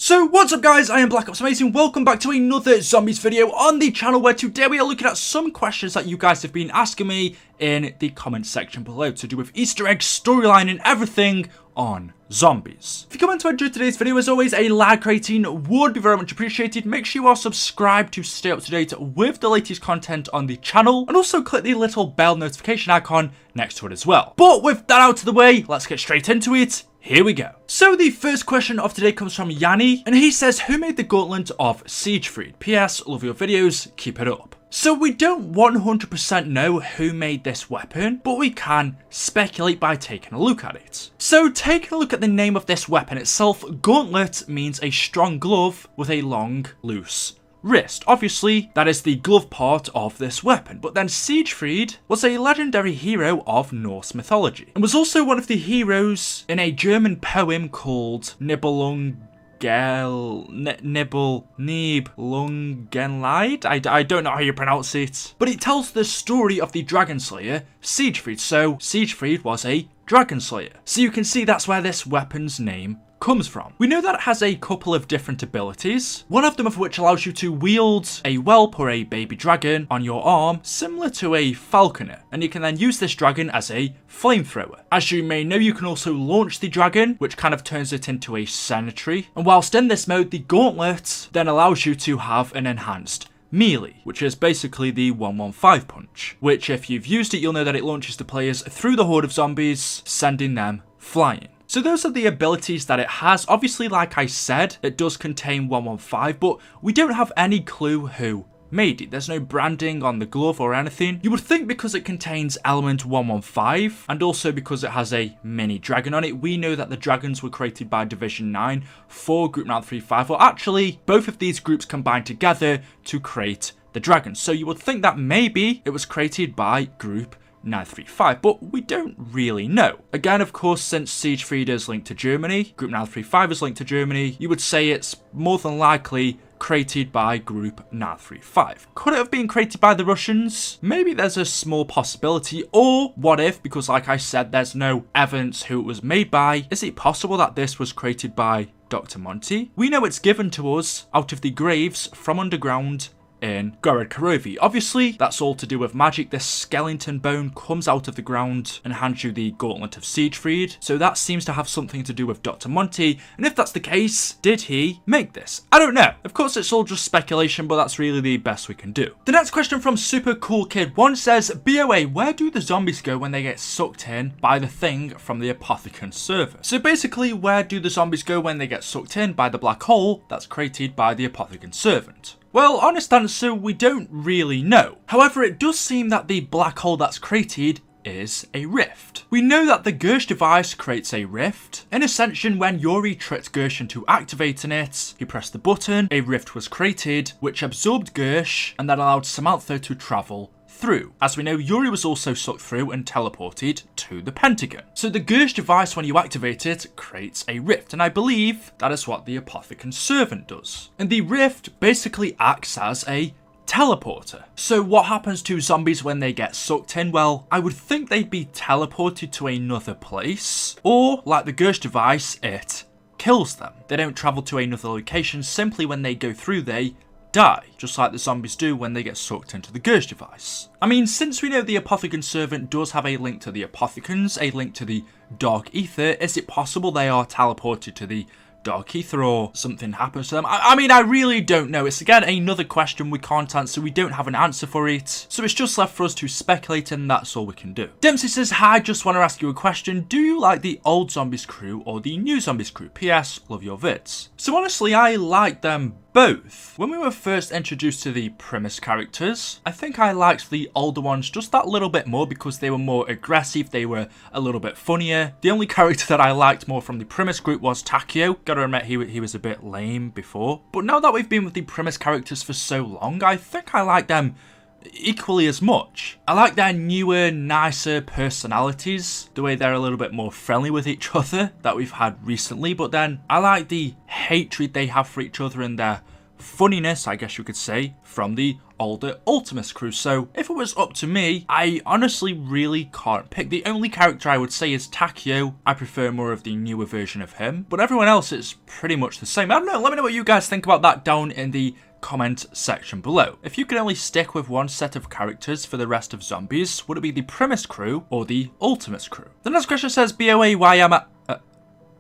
So what's up guys, I am BlackOpsAmazing, welcome back to another zombies video on the channel where today we are looking at some questions that you guys have been asking me in the comment section below to do with Easter egg storyline and everything on zombies. If you comment to enjoy today's video, as always, a like rating would be very much appreciated. Make sure you are subscribed to stay up to date with the latest content on the channel, and also click the little bell notification icon next to it as well. But with that out of the way, let's get straight into it. Here we go. So the first question of today comes from Yanni, and he says, who made the Gauntlet of Siegfried? PS, love your videos, keep it up. So we don't 100% know who made this weapon, but we can speculate by taking a look at it. So taking a look at the name of this weapon itself, Gauntlet means a strong glove with a long, loose wrist. Obviously, that is the glove part of this weapon, but then Siegfried was a legendary hero of Norse mythology, and was also one of the heroes in a German poem called Nibelungenlied. I don't know how you pronounce it, but it tells the story of the dragon slayer Siegfried, so Siegfried was a dragon slayer. So you can see that's where this weapon's name comes from. We know that it has a couple of different abilities, one of them of which allows you to wield a whelp or a baby dragon on your arm, similar to a falconer, and you can then use this dragon as a flamethrower. As you may know, you can also launch the dragon, which kind of turns it into a sentry, and whilst in this mode, the Gauntlet then allows you to have an enhanced melee, which is basically the 115 punch, which if you've used it, you'll know that it launches the players through the horde of zombies, sending them flying. So those are the abilities that it has. Obviously, like I said, it does contain 115, but we don't have any clue who made it. There's no branding on the glove or anything. You would think because it contains element 115, and also because it has a mini dragon on it, we know that the dragons were created by Division 9 for Group 935, or actually, both of these groups combined together to create the dragons. So you would think that maybe it was created by Group 935, but we don't really know. Again, of course, since Siegfried is linked to Germany, Group 935 is linked to Germany, you would say it's more than likely created by Group 935. Could it have been created by the Russians? Maybe there's a small possibility. Or what if, because like I said, there's no evidence who it was made by, is it possible that this was created by Dr. Monty? We know it's given to us out of the graves from underground in Gorod. Obviously, that's all to do with magic. This skeleton bone comes out of the ground and hands you the Gauntlet of Siegfried, so that seems to have something to do with Dr. Monty, and if that's the case, did he make this? I don't know. Of course, it's all just speculation, but that's really the best we can do. The next question from Super Cool Kid 1 says, BOA, where do the zombies go when they get sucked in by the thing from the Apothecon server? So basically, where do the zombies go when they get sucked in by the black hole that's created by the Apothecon servant? Well, honest answer, we don't really know. However, it does seem that the black hole that's created is a rift. We know that the Gersh device creates a rift. In Ascension, when Yuri tricked Gersh into activating it, he pressed the button, a rift was created, which absorbed Gersh, and that allowed Samantha to travel through. As we know, Yuri was also sucked through and teleported to the Pentagon. So the Gersh device, when you activate it, creates a rift, and I believe that is what the Apothecon servant does. And the rift basically acts as a teleporter. So what happens to zombies when they get sucked in? Well, I would think they'd be teleported to another place, or like the Gersh device, it kills them. They don't travel to another location, simply when they go through they die, just like the zombies do when they get sucked into the Gersh device. I mean, since we know the Apothecon servant does have a link to the Apothecons, a link to the Dark Ether, is it possible they are teleported to the Dark Ether or something happens to them? I mean, I really don't know. It's again another question we can't answer. We don't have an answer for it. So it's just left for us to speculate, and that's all we can do. Dempsey says, hi, just want to ask you a question. Do you like the old Zombies crew or the new Zombies crew? PS, love your vids. So honestly, I like them both. When we were first introduced to the Primus characters, I think I liked the older ones just that little bit more because they were more aggressive, they were a little bit funnier. The only character that I liked more from the Primus group was Takeo. Gotta admit, he was a bit lame before. But now that we've been with the Primus characters for so long, I think I like them equally as much. I like their newer, nicer personalities, the way they're a little bit more friendly with each other that we've had recently, but then I like the hatred they have for each other and their funniness, I guess you could say, from the older Ultimus crew. So if it was up to me, I honestly really can't pick. The only character I would say is Takio. I prefer more of the newer version of him, but everyone else is pretty much the same. I don't know, let me know what you guys think about that down in the comment section below. If you could only stick with one set of characters for the rest of zombies, would it be the Primus crew or the Ultimus crew? The next question says, BOA, why am I...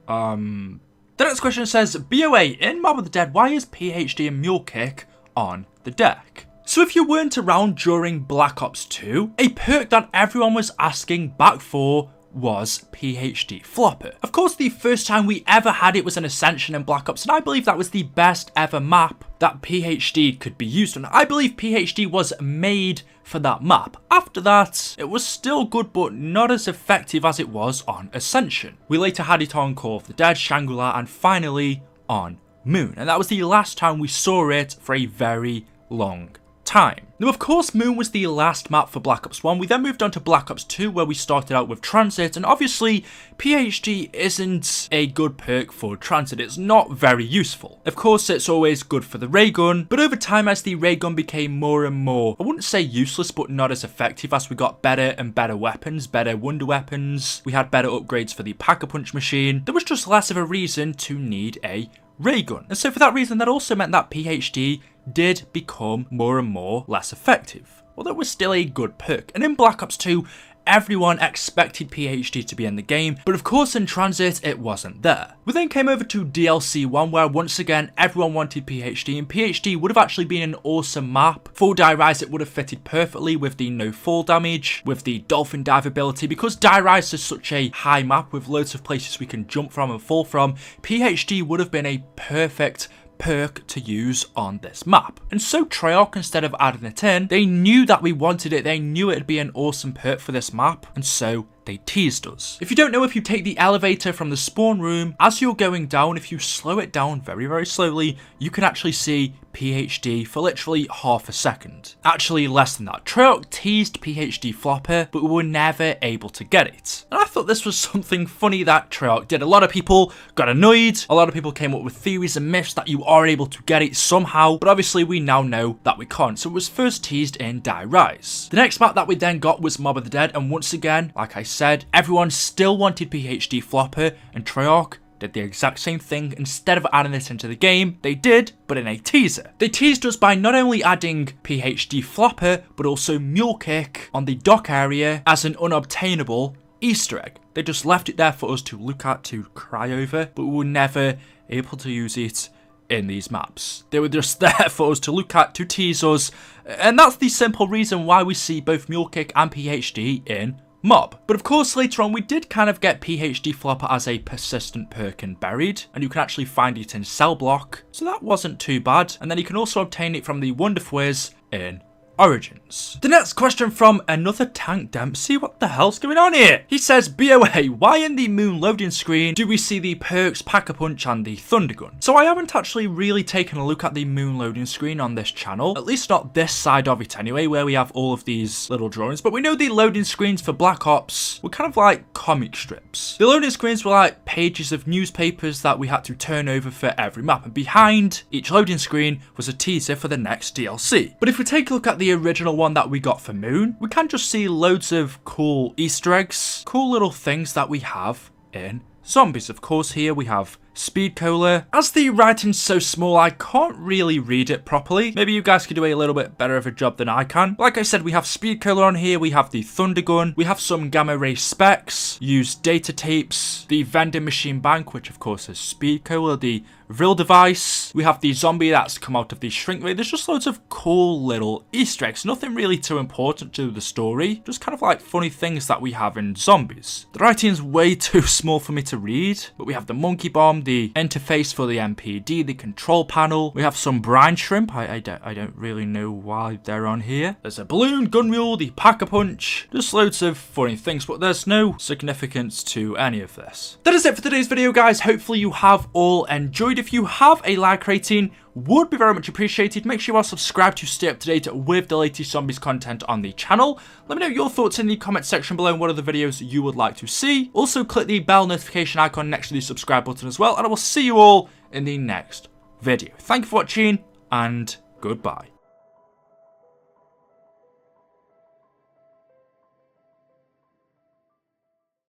The next question says, BOA, in Mob of the Dead, why is PhD and Mule Kick on the deck? So if you weren't around during Black Ops 2, a perk that everyone was asking back for was PhD Flopper. Of course, the first time we ever had it was an Ascension in Black Ops, and I believe that was the best ever map that PhD could be used on. I believe PhD was made for that map. After that, it was still good, but not as effective as it was on Ascension. We later had it on Call of the Dead, Shangri-La, and finally on Moon, and that was the last time we saw it for a very long time. Now, of course, Moon was the last map for Black Ops 1. We then moved on to Black Ops 2, where we started out with Transit, and obviously, PhD isn't a good perk for Transit. It's not very useful. Of course, it's always good for the ray gun, but over time, as the ray gun became more and more, I wouldn't say useless, but not as effective, as we got better and better weapons, better wonder weapons, we had better upgrades for the Pack-a-Punch machine, there was just less of a reason to need a ray gun. And so for that reason, that also meant that PhD did become more and more less effective, although it was still a good perk. And in Black Ops 2, everyone expected PhD to be in the game, but of course in Transit it wasn't there. We then came over to DLC 1, where once again everyone wanted PhD, and PhD would have actually been an awesome map. For Die Rise it would have fitted perfectly with the no fall damage, with the dolphin dive ability, because Die Rise is such a high map with loads of places we can jump from and fall from. PhD would have been a perfect perk to use on this map. And so Treyarch, instead of adding it in, they knew that we wanted it, they knew it'd be an awesome perk for this map, and so they teased us. If you don't know, if you take the elevator from the spawn room, as you're going down, if you slow it down very, very slowly, you can actually see PhD for literally half a second. Actually, less than that. Treyarch teased PhD Flopper, but we were never able to get it. And I thought this was something funny that Treyarch did. A lot of people got annoyed. A lot of people came up with theories and myths that you are able to get it somehow, but obviously we now know that we can't. So it was first teased in Die Rise. The next map that we then got was Mob of the Dead, and once again, like I said, everyone still wanted PhD Flopper, and Treyarch did the exact same thing. Instead of adding it into the game, they did, but in a teaser. They teased us by not only adding PhD Flopper, but also Mule Kick on the dock area as an unobtainable Easter egg. They just left it there for us to look at, to cry over, but we were never able to use it in these maps. They were just there for us to look at, to tease us, and that's the simple reason why we see both Mule Kick and PhD in Mob. But of course later on we did kind of get PhD Flopper as a persistent perk in Buried, and you can actually find it in Cell Block, so that wasn't too bad. And then you can also obtain it from the Wonder Fizz in Origins. The next question from another Tank Dempsey. What the hell's going on here? He says, BOA, why in the Moon loading screen do we see the perks Pack-a-Punch and the Thunder Gun? So I haven't actually really taken a look at the Moon loading screen on this channel, at least not this side of it anyway, where we have all of these little drawings, but we know the loading screens for Black Ops were kind of like comic strips. The loading screens were like pages of newspapers that we had to turn over for every map, and behind each loading screen was a teaser for the next DLC. But if we take a look at the original one that we got for Moon, we can just see loads of cool Easter eggs, cool little things that we have in Zombies. Of course, here we have Speed Cola. As the writing's so small, I can't really read it properly. Maybe you guys could do a little bit better of a job than I can. Like I said, we have Speed Cola on here, we have the Thunder Gun, we have some Gamma Ray specs, used data tapes, the Vending Machine Bank, which of course is Speed Cola, the Vril device, we have the zombie that's come out of the shrink ray. There's just loads of cool little Easter eggs, nothing really too important to the story, just kind of like funny things that we have in Zombies. The writing's way too small for me to read, but we have the Monkey Bomb, the interface for the MPD, the control panel, we have some brine shrimp, I don't really know why they're on here. There's a balloon, gun mule, the Pack-a-Punch, just loads of funny things, but there's no significance to any of this. That is it for today's video, guys. Hopefully you have all enjoyed. If you have a like rating, would be very much appreciated. Make sure you are subscribed to stay up to date with the latest Zombies content on the channel. Let me know your thoughts in the comment section below and what other videos you would like to see. Also click the bell notification icon next to the subscribe button as well, and I will see you all in the next video. Thank you for watching. and goodbye.